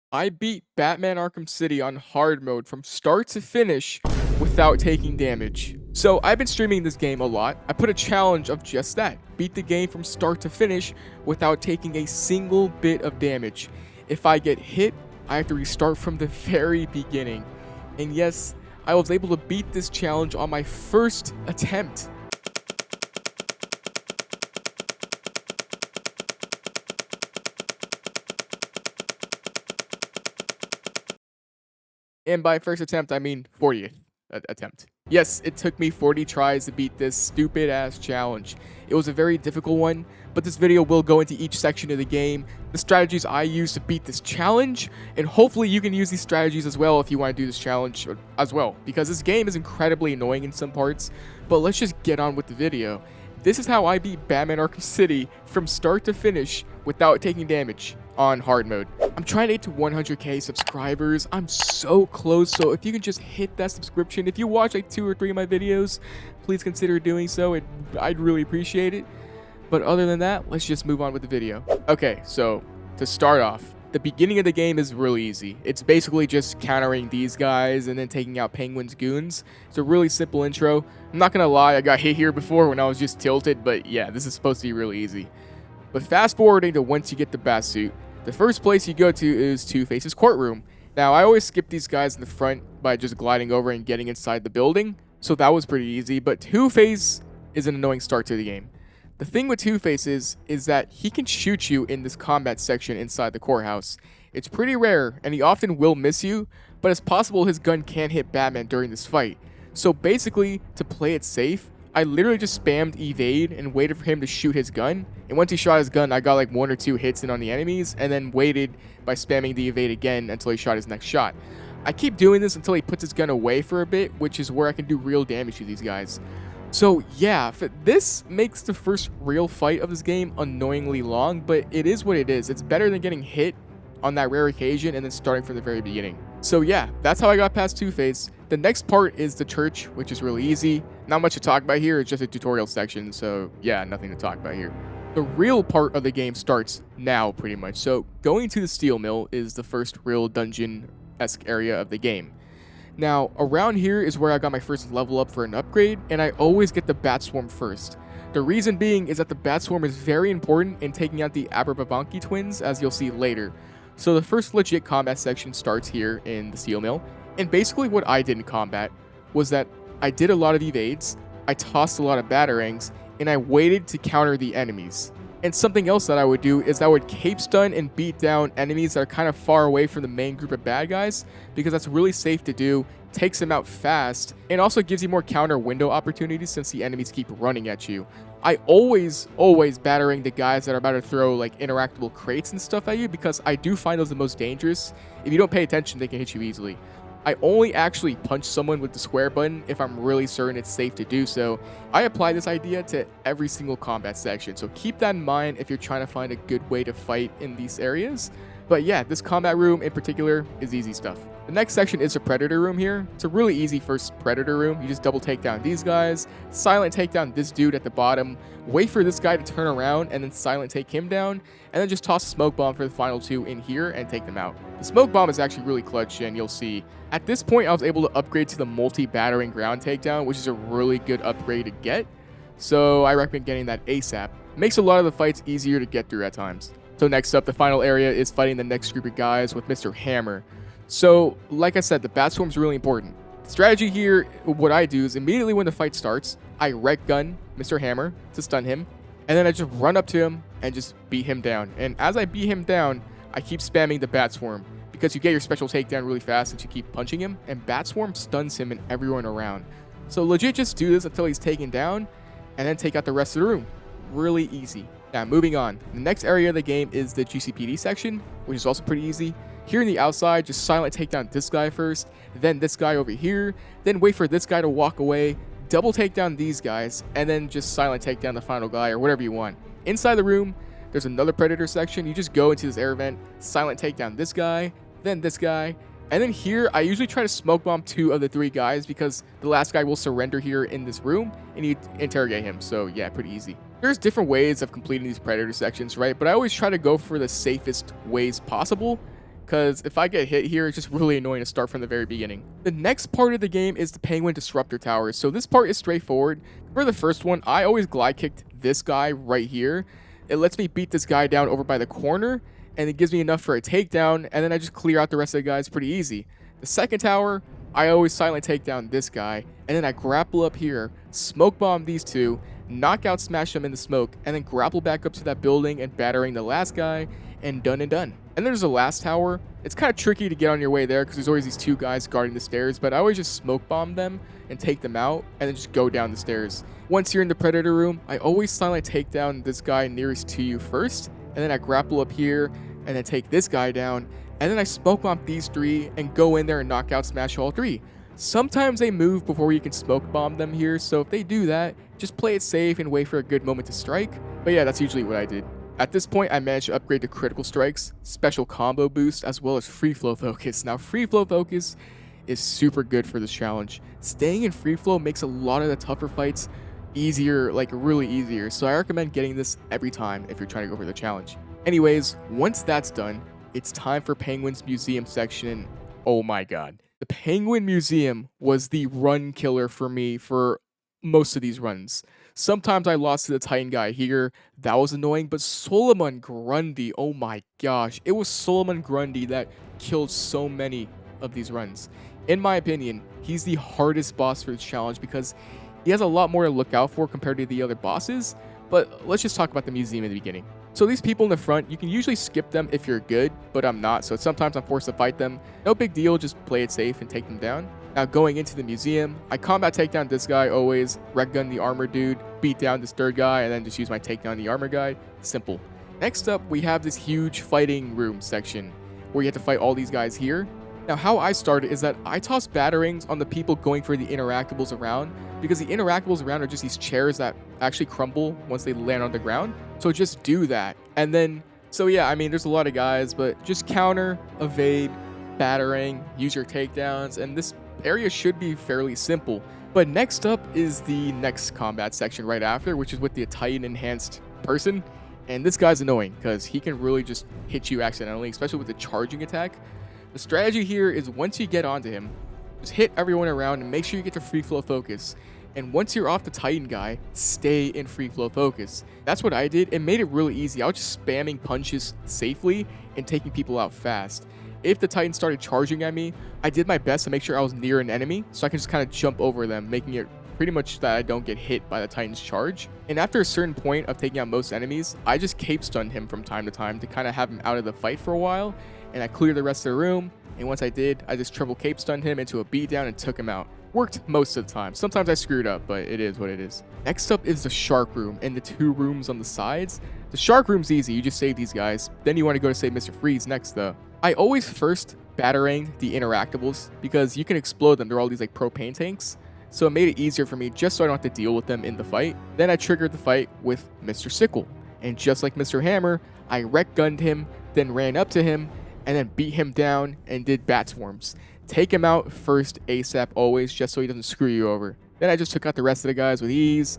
I beat Batman Arkham City on hard mode from start to finish without taking damage. So I've been streaming this game a lot. I put a challenge of just that. Beat the game from start to finish without taking a single bit of damage. If I get hit, I have to restart from the very beginning. And yes, I was able to beat this challenge on my first attempt. And by first attempt, I mean 40th attempt. Yes, it took me 40 tries to beat this stupid ass challenge. It was a very difficult one, but this video will go into each section of the game, the strategies I used to beat this challenge, and hopefully you can use these strategies as well if you want to do this challenge as well, because this game is incredibly annoying in some parts. But let's just get on with the video. This is how I beat Batman Arkham City from start to finish without taking damage on hard mode. I'm trying to get to 100k subscribers. I'm so close, so if you can just hit that subscription. If you watch like 2 or 3 of my videos, please consider doing so. I'd really appreciate it. But other than that, let's just move on with the video. Okay, so to start off, the beginning of the game is really easy. It's basically just countering these guys and then taking out Penguin's goons. It's a really simple intro. I'm not gonna lie, I got hit here before when I was just tilted, but yeah, this is supposed to be really easy. But fast forwarding to once you get the bat suit, the first place you go to is Two-Face's courtroom. Now, I always skip these guys in the front by just gliding over and getting inside the building, so that was pretty easy, but Two-Face is an annoying start to the game. The thing with Two-Face is that he can shoot you in this combat section inside the courthouse. It's pretty rare, and he often will miss you, but it's possible his gun can hit Batman during this fight. So basically, to play it safe, I literally just spammed evade and waited for him to shoot his gun. And once he shot his gun, I got like 1 or 2 hits in on the enemies, and then waited by spamming the evade again until he shot his next shot. I keep doing this until he puts his gun away for a bit, which is where I can do real damage to these guys. So yeah, this makes the first real fight of this game annoyingly long, but it is what it is. It's better than getting hit on that rare occasion and then starting from the very beginning. So yeah, that's how I got past Two-Face. The next part is the church, which is really easy. Not much to talk about here, it's just a tutorial section, so yeah, nothing to talk about here. The real part of the game starts now, pretty much. So going to the steel mill is the first real dungeon-esque area of the game. Now, around here is where I got my first level up for an upgrade, and I always get the Bat Swarm first. The reason being is that the Bat Swarm is very important in taking out the Aberbabanki twins, as you'll see later. So the first legit combat section starts here in the steel mill, and basically what I did in combat was that I did a lot of evades, I tossed a lot of batarangs, and I waited to counter the enemies. And something else that I would do is I would cape stun and beat down enemies that are kind of far away from the main group of bad guys, because that's really safe to do, takes them out fast, and also gives you more counter window opportunities since the enemies keep running at you. I always battering the guys that are about to throw like interactable crates and stuff at you, because I do find those the most dangerous. If you don't pay attention, they can hit you easily. I only actually punch someone with the square button if I'm really certain it's safe to do so. I apply this idea to every single combat section, so keep that in mind if you're trying to find a good way to fight in these areas. But yeah, this combat room in particular is easy stuff. The next section is a Predator room here. It's a really easy first Predator room. You just double take down these guys, silent take down this dude at the bottom, wait for this guy to turn around, and then silent take him down, and then just toss a smoke bomb for the final 2 in here and take them out. The smoke bomb is actually really clutch, and you'll see. At this point, I was able to upgrade to the multi-battering ground takedown, which is a really good upgrade to get. So I recommend getting that ASAP. Makes a lot of the fights easier to get through at times. So next up, the final area is fighting the next group of guys with Mr. Hammer. So, like I said, the Bat Swarm is really important. The strategy here, what I do is immediately when the fight starts, I rec gun Mr. Hammer to stun him, and then I just run up to him and just beat him down. And as I beat him down, I keep spamming the Bat Swarm, because you get your special takedown really fast since you keep punching him, and Bat Swarm stuns him and everyone around. So legit just do this until he's taken down, and then take out the rest of the room. Really easy. Now, moving on. The next area of the game is the GCPD section, which is also pretty easy. Here in the outside, just silent take down this guy first, then this guy over here, then wait for this guy to walk away, double take down these guys, and then just silent take down the final guy or whatever you want. Inside the room, there's another Predator section. You just go into this air vent, silent take down this guy, then this guy, and then here, I usually try to smoke bomb 2 of the 3 guys because the last guy will surrender here in this room, and you interrogate him, so yeah, pretty easy. There's different ways of completing these Predator sections, right? But I always try to go for the safest ways possible, because if I get hit here, it's just really annoying to start from the very beginning. The next part of the game is the Penguin Disruptor Tower. So this part is straightforward. For the first one, I always glide kicked this guy right here. It lets me beat this guy down over by the corner, and it gives me enough for a takedown, and then I just clear out the rest of the guys pretty easy. The second tower, I always silently take down this guy, and then I grapple up here, smoke bomb these two, knockout smash them in the smoke, and then grapple back up to that building and battering the last guy, and done and done. And there's the last tower. It's kind of tricky to get on your way there because there's always these two guys guarding the stairs, but I always just smoke bomb them and take them out, and then just go down the stairs. Once you're in the Predator room, I always silently take down this guy nearest to you first, and then I grapple up here, and then take this guy down, and then I smoke bomb these three and go in there and knock out smash all three. Sometimes they move before you can smoke bomb them here, so if they do that, just play it safe and wait for a good moment to strike. But yeah, that's usually what I did. At this point, I managed to upgrade to critical strikes, special combo boost, as well as free flow focus. Now, free flow focus is super good for this challenge. Staying in free flow makes a lot of the tougher fights easier, like really easier. So I recommend getting this every time if you're trying to go for the challenge. Anyways, once that's done, it's time for Penguin's Museum section. Oh my god. The Penguin Museum was the run killer for me for most of these runs. Sometimes I lost to the Titan guy here. That was annoying, but Solomon Grundy, oh my gosh. It was Solomon Grundy that killed so many of these runs. In my opinion, he's the hardest boss for this challenge because he has a lot more to look out for compared to the other bosses. But let's just talk about the museum in the beginning. So these people in the front, you can usually skip them if you're good, but I'm not, so sometimes I'm forced to fight them. No big deal, just play it safe and take them down. Now going into the museum, I combat take down this guy always, wreck gun the armor dude, beat down this third guy, and then just use my takedown the armor guy. Simple. Next up, we have this huge fighting room section where you have to fight all these guys here. Now how I started is that I toss batterings on the people going for the interactables around, because the interactables around are just these chairs that actually crumble once they land on the ground. So just do that. And then, so yeah, I mean, there's a lot of guys, but just counter, evade, battering, use your takedowns, and this area should be fairly simple. But next up is the next combat section right after, which is with the Titan enhanced person. And this guy's annoying because he can really just hit you accidentally, especially with the charging attack. The strategy here is once you get onto him, just hit everyone around and make sure you get to free flow focus. And once you're off the Titan guy, stay in free flow focus. That's what I did. It made it really easy. I was just spamming punches safely and taking people out fast. If the Titan started charging at me, I did my best to make sure I was near an enemy so I can just kind of jump over them, making it pretty much that I don't get hit by the Titan's charge. And after a certain point of taking out most enemies, I just cape stun him from time to time to kind of have him out of the fight for a while, and I clear the rest of the room. And once I did, I just triple cape stunned him into a beatdown and took him out. Worked most of the time. Sometimes I screwed up, but it is what it is. Next up is the shark room and the two rooms on the sides. The shark room's easy, you just save these guys. Then you want to go to save Mr. Freeze next though. I always first battering the interactables because you can explode them. They're all these like propane tanks. So it made it easier for me just so I don't have to deal with them in the fight. Then I triggered the fight with Mr. Sickle. And just like Mr. Hammer, I wreck gunned him, then ran up to him, and then beat him down and did bat swarms. Take him out first ASAP always, just so he doesn't screw you over. Then I just took out the rest of the guys with ease,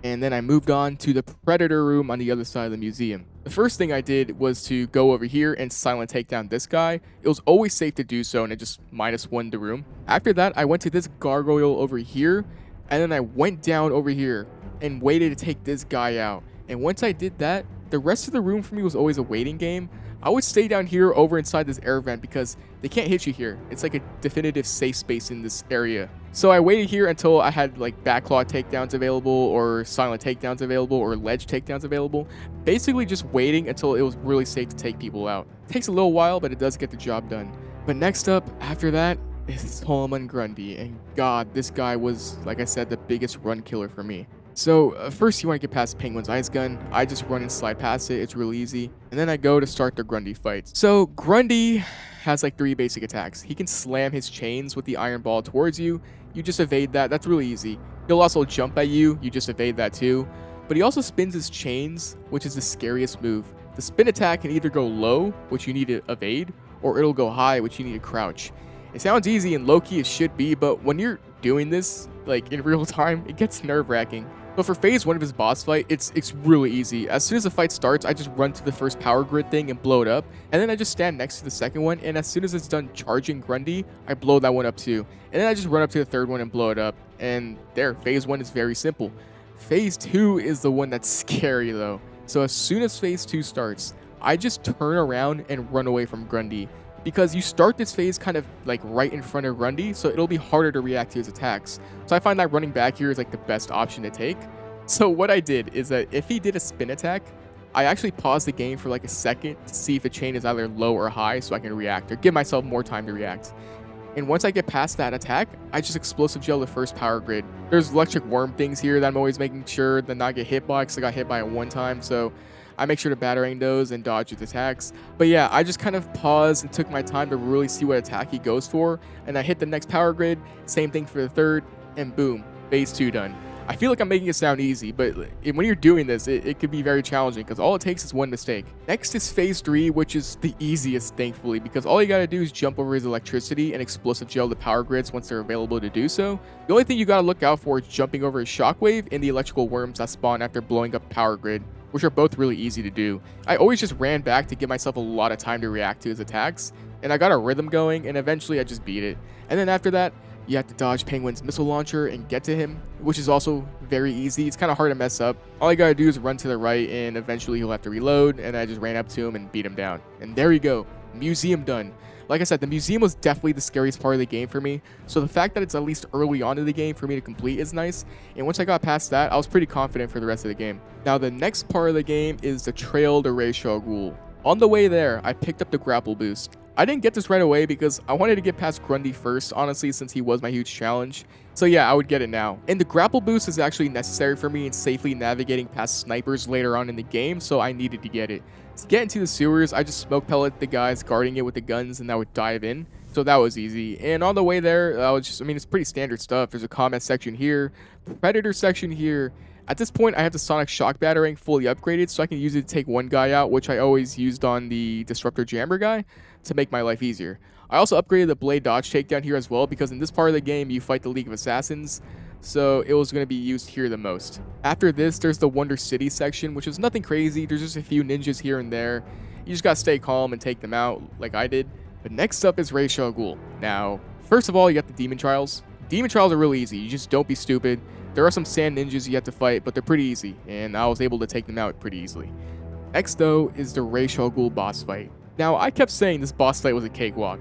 and then I moved on to the Predator room on the other side of the museum. The first thing I did was to go over here and silent take down this guy. It was always safe to do so, and it just -1 the room. After that, I went to this gargoyle over here, and then I went down over here and waited to take this guy out. And once I did that, the rest of the room for me was always a waiting game. I would stay down here over inside this air vent because they can't hit you here. It's like a definitive safe space in this area. So I waited here until I had like backlot takedowns available or silent takedowns available or ledge takedowns available. Basically just waiting until it was really safe to take people out. It takes a little while, but it does get the job done. But next up, after that, is Solomon Grundy. And God, this guy was, like I said, the biggest run killer for me. So first you want to get past Penguin's ice gun. I just run and slide past it. It's real easy. And then I go to start the Grundy fight. So Grundy has like 3 basic attacks. He can slam his chains with the iron ball towards you. You just evade that. That's really easy. He'll also jump at you. You just evade that too. But he also spins his chains, which is the scariest move. The spin attack can either go low, which you need to evade, or it'll go high, which you need to crouch. It sounds easy and low-key it should be, but when you're doing this like in real time, it gets nerve-wracking. So for phase 1 of his boss fight, it's really easy. As soon as the fight starts, I just run to the first power grid thing and blow it up, and then I just stand next to the second one, and as soon as it's done charging Grundy, I blow that one up too. And then I just run up to the third one and blow it up, and there, phase 1 is very simple. Phase 2 is the one that's scary though. So as soon as phase 2 starts, I just turn around and run away from Grundy, because you start this phase kind of like right in front of Grundy, so it'll be harder to react to his attacks. So I find that running back here is like the best option to take. So what I did is that if he did a spin attack, I actually paused the game for like a second to see if the chain is either low or high so I can react or give myself more time to react. And once I get past that attack, I just explosive gel the first power grid. There's electric worm things here that I'm always making sure to not get hit by, because I got hit by it one time, so I make sure to batarang those and dodge his attacks. But yeah, I just kind of paused and took my time to really see what attack he goes for, and I hit the next power grid, same thing for the third, and boom, phase 2 done. I feel like I'm making it sound easy, but when you're doing this, it could be very challenging because all it takes is one mistake. Next is phase 3, which is the easiest, thankfully, because all you gotta do is jump over his electricity and explosive gel the power grids once they're available to do so. The only thing you gotta look out for is jumping over his shockwave and the electrical worms that spawn after blowing up power grid, which are both really easy to do. I always just ran back to give myself a lot of time to react to his attacks, and I got a rhythm going, and eventually I just beat it. And then after that, you have to dodge Penguin's missile launcher and get to him, which is also very easy. It's kind of hard to mess up. All you gotta do is run to the right, and eventually he'll have to reload, and I just ran up to him and beat him down. And there you go, museum done. Like I said, the museum was definitely the scariest part of the game for me, so the fact that it's at least early on in the game for me to complete is nice, and once I got past that, I was pretty confident for the rest of the game. Now the next part of the game is the Trail to Ras Al Ghul. On the way there, I picked up the grapple boost. I didn't get this right away because I wanted to get past Grundy first, honestly, since he was my huge challenge. So yeah, I would get it now. And the grapple boost is actually necessary for me in safely navigating past snipers later on in the game, so I needed to get it. To get into the sewers, I just smoke pellet the guys guarding it with the guns, and I would dive in. So that was easy. And on the way there, it's pretty standard stuff. There's a combat section here, predator section here. At this point, I have the sonic shock batarang fully upgraded, so I can use it to take one guy out, which I always used on the Disruptor jammer guy to make my life easier. I also upgraded the blade dodge takedown here as well, because in this part of the game, you fight the League of Assassins, so it was going to be used here the most. After this, there's the Wonder City section, which is nothing crazy. There's just a few ninjas here and there. You just gotta stay calm and take them out, like I did. But next up is Ras Al Ghul. Now, first of all, you got the Demon Trials. Demon Trials are really easy. You just don't be stupid. There are some sand ninjas you have to fight, but they're pretty easy, and I was able to take them out pretty easily. Next, though, is the Ras Al Ghul boss fight. Now, I kept saying this boss fight was a cakewalk,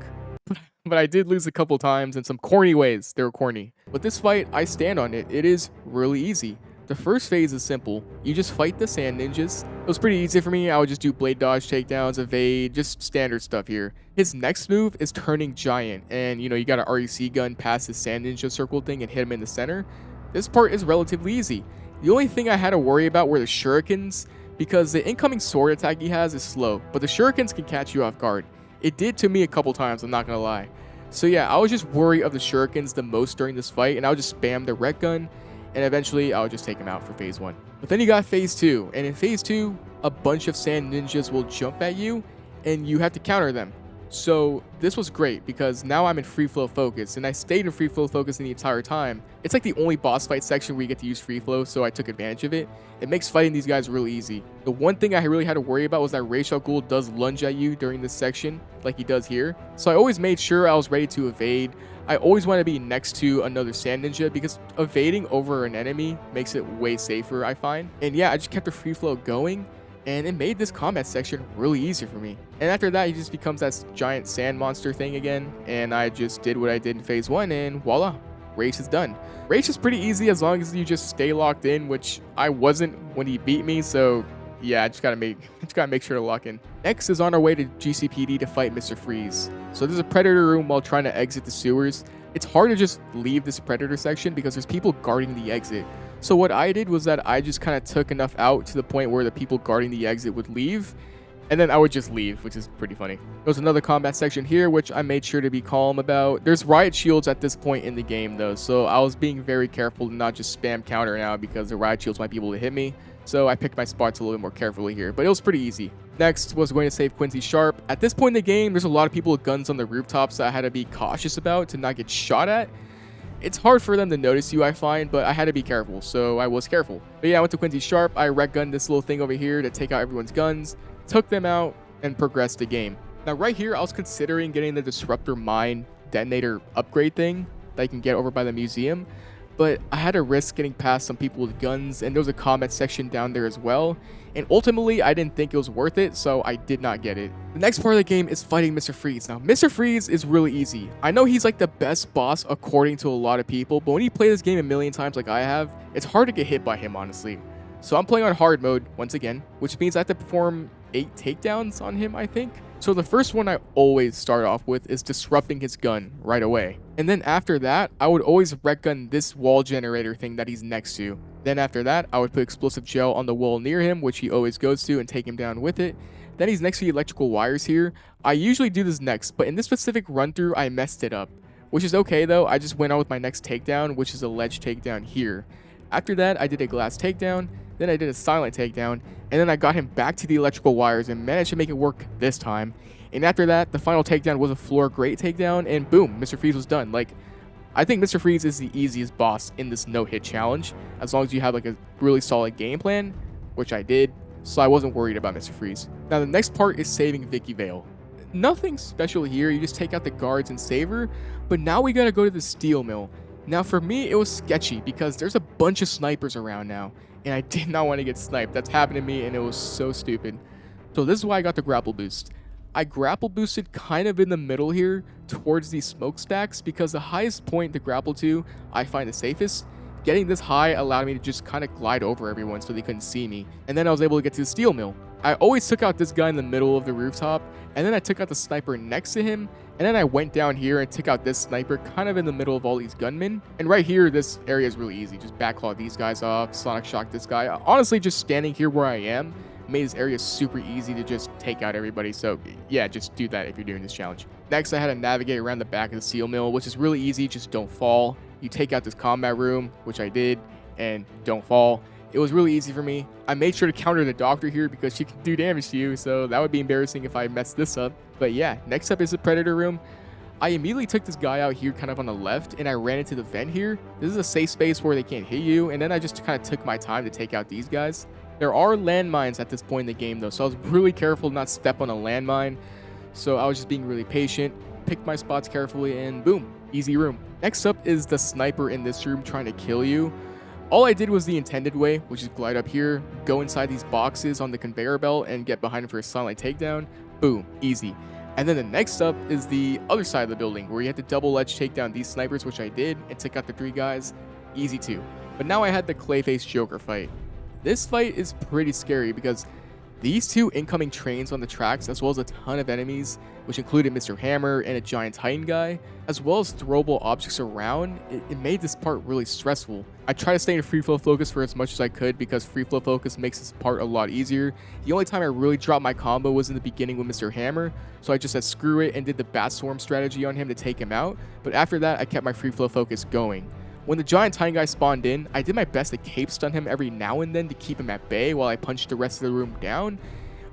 but I did lose a couple times in some corny ways. They were corny. But this fight, I stand on it. It is really easy. The first phase is simple. You just fight the sand ninjas. It was pretty easy for me. I would just do blade dodge, takedowns, evade, just standard stuff here. His next move is turning giant, and you got an REC gun past his sand ninja circle thing and hit him in the center. This part is relatively easy. The only thing I had to worry about were the shurikens, because the incoming sword attack he has is slow, but the shurikens can catch you off guard. It did to me a couple times, I'm not gonna lie. So yeah, I was just worried of the shurikens the most during this fight, and I would just spam the rec gun, and eventually I would just take him out for phase 1. But then you got phase 2, and in phase 2, a bunch of sand ninjas will jump at you, and you have to counter them. So this was great because now I'm in free flow focus, and I stayed in free flow focus the entire time. It's like the only boss fight section where you get to use free flow, so I took advantage of it. It makes fighting these guys really easy. The one thing I really had to worry about was that Ras Al Ghul does lunge at you during this section, like he does here. So I always made sure I was ready to evade. I always want to be next to another sand ninja because evading over an enemy makes it way safer, I find. And yeah, I just kept the free flow going, and it made this combat section really easy for me. And after that, he just becomes that giant sand monster thing again, and I just did what I did in phase 1, and voila, race is done. Race is pretty easy as long as you just stay locked in, which I wasn't when he beat me, so yeah, I just gotta make sure to lock in. Next is on our way to GCPD to fight Mr. Freeze. So there's a predator room while trying to exit the sewers. It's hard to just leave this predator section because there's people guarding the exit. So what I did was that I just kind of took enough out to the point where the people guarding the exit would leave, and then I would just leave, which is pretty funny. There's another combat section here, which I made sure to be calm about. There's riot shields at this point in the game, though, so I was being very careful to not just spam counter now because the riot shields might be able to hit me. So I picked my spots a little bit more carefully here, but it was pretty easy. Next was going to save Quincy Sharp. At this point in the game, there's a lot of people with guns on the rooftops that I had to be cautious about to not get shot at. It's hard for them to notice you, I find, but I had to be careful, so I was careful. But yeah, I went to Quincy Sharp, I rec gunned this little thing over here to take out everyone's guns, took them out, and progressed the game. Now right here, I was considering getting the Disruptor mine detonator upgrade thing that I can get over by the museum, but I had to risk getting past some people with guns, and there was a combat section down there as well, and ultimately I didn't think it was worth it, so I did not get it. The next part of the game is fighting Mr. Freeze. Now Mr. Freeze is really easy. I know he's like the best boss according to a lot of people, but when you play this game a million times like I have, it's hard to get hit by him, honestly. So I'm playing on hard mode once again, which means I have to perform 8 takedowns on him, I think. So the first one I always start off with is disrupting his gun right away. And then after that, I would always rec gun this wall generator thing that he's next to. Then after that, I would put explosive gel on the wall near him, which he always goes to, and take him down with it. Then he's next to the electrical wires here. I usually do this next, but in this specific run through, I messed it up. Which is okay though, I just went on with my next takedown, which is a ledge takedown here. After that, I did a glass takedown, then I did a silent takedown, and then I got him back to the electrical wires and managed to make it work this time. And after that, the final takedown was a floor grate takedown, and boom, Mr. Freeze was done. Like, I think Mr. Freeze is the easiest boss in this no-hit challenge, as long as you have like a really solid game plan, which I did, so I wasn't worried about Mr. Freeze. Now the next part is saving Vicki Vale. Nothing special here, you just take out the guards and save her, but now we gotta go to the steel mill. Now for me, it was sketchy because there's a bunch of snipers around now, and I did not want to get sniped. That's happened to me, and it was so stupid. So this is why I got the grapple boost. I grapple boosted kind of in the middle here towards these smokestacks because the highest point to grapple to I find the safest. Getting this high allowed me to just kind of glide over everyone so they couldn't see me, and then I was able to get to the steel mill. I always took out this guy in the middle of the rooftop, and then I took out the sniper next to him, and then I went down here and took out this sniper kind of in the middle of all these gunmen. And right here, this area is really easy. Just backclaw these guys off, sonic shock this guy. Honestly, just standing here where I am made this area super easy to just take out everybody. So yeah, just do that if you're doing this challenge. Next, I had to navigate around the back of the steel mill, which is really easy. Just don't fall. You take out this combat room, which I did, and don't fall. It was really easy for me. I made sure to counter the doctor here because she can do damage to you, so that would be embarrassing if I messed this up. But yeah, next up is the predator room. I immediately took this guy out here kind of on the left, and I ran into the vent here. This is a safe space where they can't hit you, and then I just kind of took my time to take out these guys. There are landmines at this point in the game though, so I was really careful to not step on a landmine. So I was just being really patient, picked my spots carefully, and boom, easy room. Next up is the sniper in this room trying to kill you. All I did was the intended way, which is glide up here, go inside these boxes on the conveyor belt, and get behind him for a silent takedown. Boom, easy. And then the next up is the other side of the building, where you have to double ledge take down these snipers, which I did, and took out the 3 guys. Easy too. But now I had the Clayface Joker fight. This fight is pretty scary because these 2 incoming trains on the tracks, as well as a ton of enemies, which included Mr. Hammer and a giant Titan guy, as well as throwable objects around, it made this part really stressful. I tried to stay in free flow focus for as much as I could because free flow focus makes this part a lot easier. The only time I really dropped my combo was in the beginning with Mr. Hammer, so I just said screw it and did the Bat Swarm strategy on him to take him out, but after that I kept my free flow focus going. When the giant Titan guy spawned in, I did my best to cape stun him every now and then to keep him at bay while I punched the rest of the room down,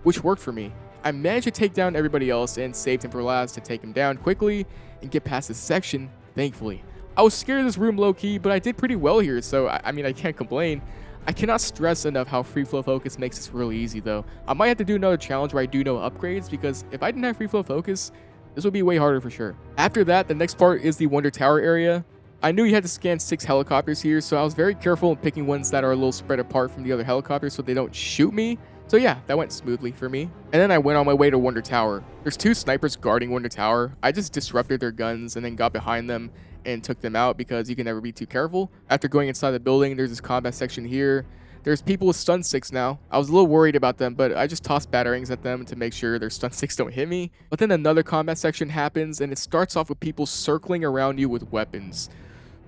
which worked for me. I managed to take down everybody else and saved him for last to take him down quickly and get past this section, thankfully. I was scared of this room low-key, but I did pretty well here, so I mean I can't complain. I cannot stress enough how free flow focus makes this really easy though. I might have to do another challenge where I do no upgrades because if I didn't have free flow focus, this would be way harder for sure. After that, the next part is the Wonder Tower area. I knew you had to scan 6 helicopters here, so I was very careful in picking ones that are a little spread apart from the other helicopters so they don't shoot me. So yeah, that went smoothly for me. And then I went on my way to Wonder Tower. There's 2 snipers guarding Wonder Tower. I just disrupted their guns and then got behind them and took them out because you can never be too careful. After going inside the building, there's this combat section here. There's people with stun sticks now. I was a little worried about them, but I just tossed batarangs at them to make sure their stun sticks don't hit me. But then another combat section happens, and it starts off with people circling around you with weapons.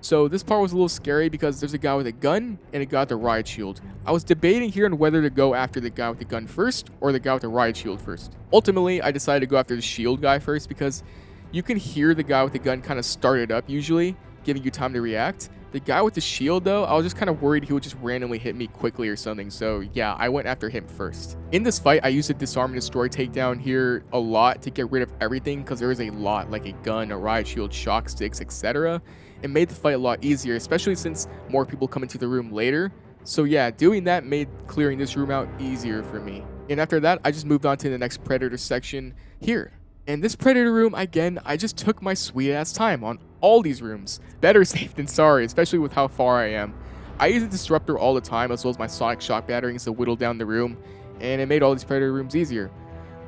So this part was a little scary because there's a guy with a gun and a guy with a riot shield. I was debating here on whether to go after the guy with the gun first or the guy with the riot shield first. Ultimately, I decided to go after the shield guy first because you can hear the guy with the gun kind of start it up usually, giving you time to react. The guy with the shield though, I was just kind of worried he would just randomly hit me quickly or something, so yeah, I went after him first. In this fight, I used a disarm and destroy takedown here a lot to get rid of everything because there is a lot, like a gun, a riot shield, shock sticks, etc. It made the fight a lot easier, especially since more people come into the room later. So yeah, doing that made clearing this room out easier for me. And after that, I just moved on to the next Predator section here. In this Predator room, again, I just took my sweet ass time on all these rooms. Better safe than sorry, especially with how far I am. I use a Disruptor all the time, as well as my Sonic Shock Batterings to whittle down the room, and it made all these Predator rooms easier.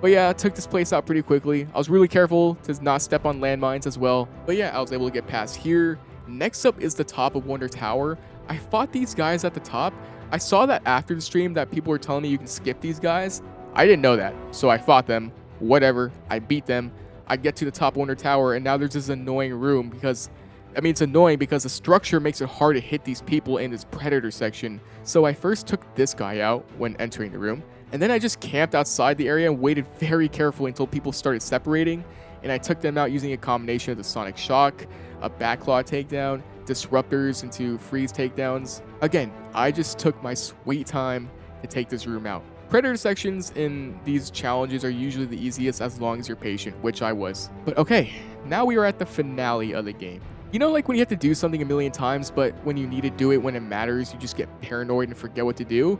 But yeah, I took this place out pretty quickly. I was really careful to not step on landmines as well. But yeah, I was able to get past here. Next up is the top of Wonder Tower. I fought these guys at the top. I saw that after the stream that people were telling me you can skip these guys. I didn't know that, so I fought them. Whatever, I beat them. I get to the top Wonder Tower, and now there's this annoying room because, I mean, it's annoying because the structure makes it hard to hit these people in this Predator section. So I first took this guy out when entering the room, and then I just camped outside the area and waited very carefully until people started separating, and I took them out using a combination of the Sonic Shock, a Backlaw takedown, Disruptors into freeze takedowns. Again, I just took my sweet time to take this room out. Predator sections in these challenges are usually the easiest as long as you're patient, which I was. But okay, now we are at the finale of the game. You know, like when you have to do something a million times, but when you need to do it when it matters, you just get paranoid and forget what to do?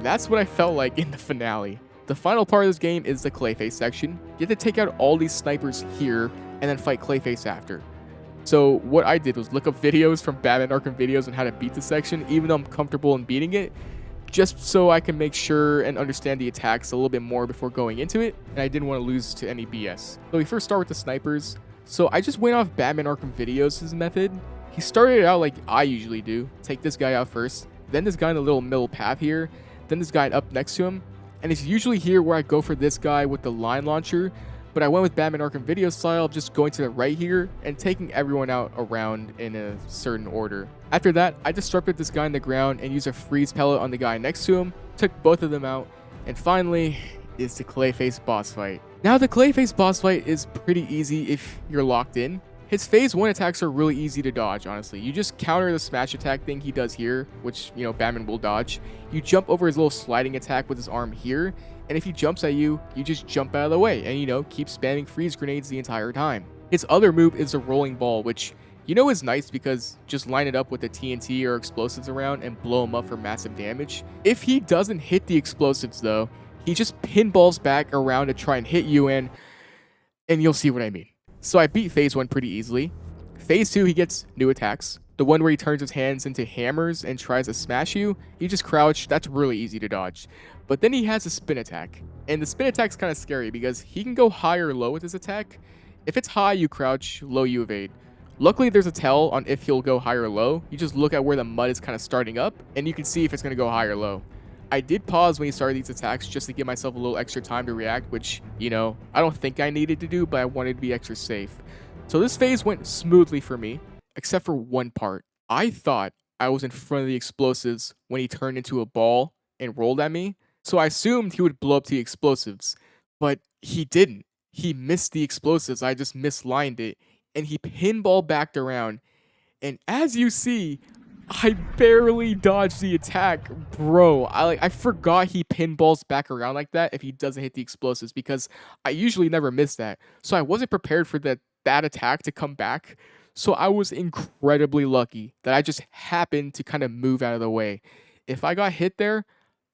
That's what I felt like in the finale. The final part of this game is the Clayface section. You have to take out all these snipers here and then fight Clayface after. So what I did was look up videos from Batman Arkham videos on how to beat the section, even though I'm comfortable in beating it, just so I can make sure and understand the attacks a little bit more before going into it, and I didn't want to lose to any BS. So we first start with the snipers. So I just went off Batman Arkham videos' method. He started it out like I usually do. Take this guy out first, then this guy in the little middle path here, then this guy up next to him, and it's usually here where I go for this guy with the line launcher, but I went with Batman Arkham video style of just going to the right here and taking everyone out around in a certain order. After that, I disrupted this guy in the ground and used a freeze pellet on the guy next to him, took both of them out, and finally is the Clayface boss fight. Now the Clayface boss fight is pretty easy if you're locked in. His phase 1 attacks are really easy to dodge, honestly. You just counter the smash attack thing he does here, which, you know, Batman will dodge. You jump over his little sliding attack with his arm here, and if he jumps at you, you just jump out of the way and, you know, keep spamming freeze grenades the entire time. His other move is the rolling ball, which, you know, is nice because just line it up with the TNT or explosives around and blow him up for massive damage. If he doesn't hit the explosives though, he just pinballs back around to try and hit you and you'll see what I mean. So I beat phase 1 pretty easily. Phase 2, he gets new attacks. The one where he turns his hands into hammers and tries to smash you, you just crouch, that's really easy to dodge. But then he has a spin attack. And the spin attack's kind of scary because he can go high or low with his attack. If it's high, you crouch, low, you evade. Luckily, there's a tell on if he'll go high or low. You just look at where the mud is kind of starting up, and you can see if it's going to go high or low. I did pause when he started these attacks just to give myself a little extra time to react, which, you know, I don't think I needed to do, but I wanted to be extra safe. So this phase went smoothly for me, except for one part. I thought I was in front of the explosives when he turned into a ball and rolled at me, so I assumed he would blow up the explosives, but he didn't. He missed the explosives, I just mislined it, and he pinball backed around, and as you see, I barely dodged the attack, bro. I forgot he pinballs back around like that if he doesn't hit the explosives because I usually never miss that. So I wasn't prepared for that attack to come back. So I was incredibly lucky that I just happened to kind of move out of the way. If I got hit there,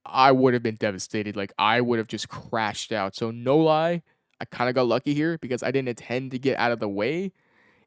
I would have been devastated. Like I would have just crashed out. So no lie, I kind of got lucky here because I didn't intend to get out of the way.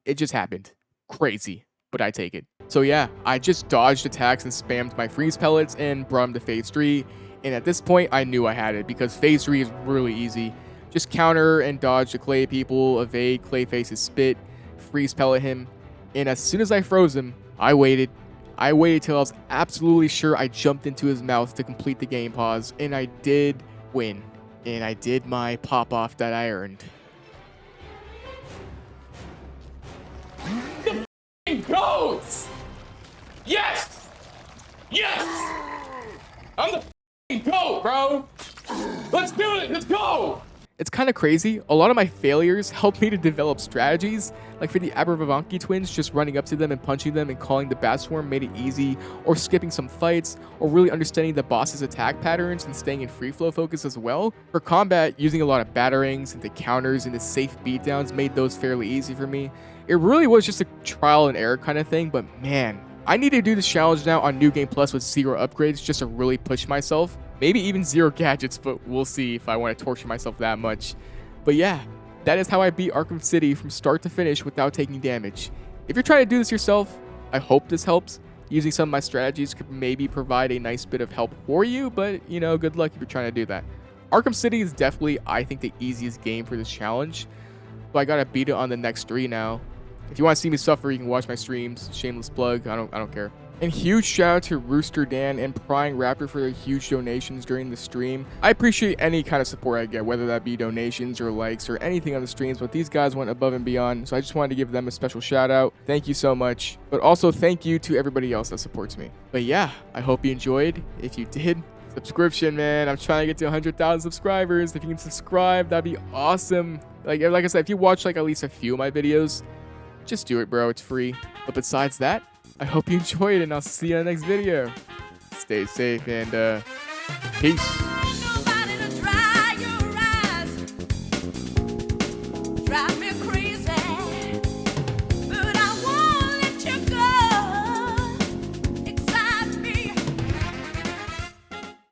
It just happened. Crazy, but I take it. So yeah, I just dodged attacks and spammed my freeze pellets and brought him to phase 3. And at this point, I knew I had it because phase 3 is really easy. Just counter and dodge the clay people, evade Clayface's spit, freeze pellet him. And as soon as I froze him, I waited. I waited till I was absolutely sure I jumped into his mouth to complete the game pause. And I did win. And I did my pop off that I earned. The goats! Yes! Yes! I'm the goat, bro! Let's do it! Let's go! It's kind of crazy. A lot of my failures helped me to develop strategies. Like for the Abervavanki twins, just running up to them and punching them and calling the Bat Swarm made it easy, or skipping some fights, or really understanding the boss's attack patterns and staying in free flow focus as well. For combat, using a lot of batterings and the counters and the safe beatdowns made those fairly easy for me. It really was just a trial and error kind of thing, but man, I need to do this challenge now on New Game Plus with 0 upgrades just to really push myself. Maybe even 0 gadgets, but we'll see if I want to torture myself that much. But yeah, that is how I beat Arkham City from start to finish without taking damage. If you're trying to do this yourself, I hope this helps. Using some of my strategies could maybe provide a nice bit of help for you, but you know, good luck if you're trying to do that. Arkham City is definitely, I think, the easiest game for this challenge. So I gotta beat it on the next 3 now. If you want to see me suffer, you can watch my streams. Shameless plug. I don't care. And huge shout out to Rooster Dan and Prying Raptor for their huge donations during the stream. I appreciate any kind of support I get, whether that be donations or likes or anything on the streams, but these guys went above and beyond, so I just wanted to give them a special shout out. Thank you so much. But also thank you to everybody else that supports me. But yeah, I hope you enjoyed. If you did, subscription, man. I'm trying to get to 100,000 subscribers. If you can subscribe, that'd be awesome. Like I said, if you watch like at least a few of my videos, just do it, bro. It's free. But besides that, I hope you enjoyed, and I'll see you in the next video. Stay safe and peace.